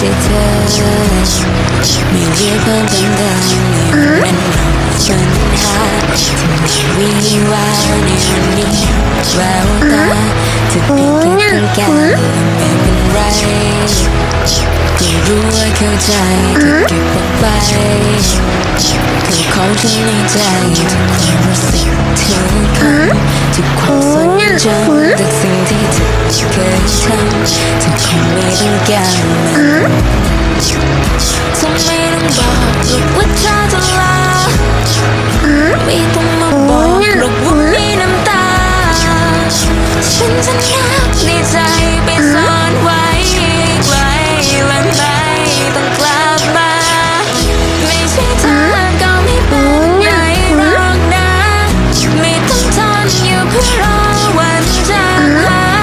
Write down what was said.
ช่เธอไม่เรียกเพิ่มเติมเป็นปัญหาที่ไม่วิวาในวันนี้แววตาเธอเป็นแค่คนแก่ไม่เป็นไรก็รู้ว่าเข้าใจเธอเก็บออกไปคือของฉันในใจทุกความรู้สึกถึงคำทุกความทรงจำทุกสิ่งที่เธอเคยทำเธอคงไม่ต้องการทำไมต้องบอกหรอกว่าเธอจะลาไม่ต้องมาบอกหรอกว่ามีน้ำตาฉันจะนับในใจไปซ่อนไว้ไกลและนาน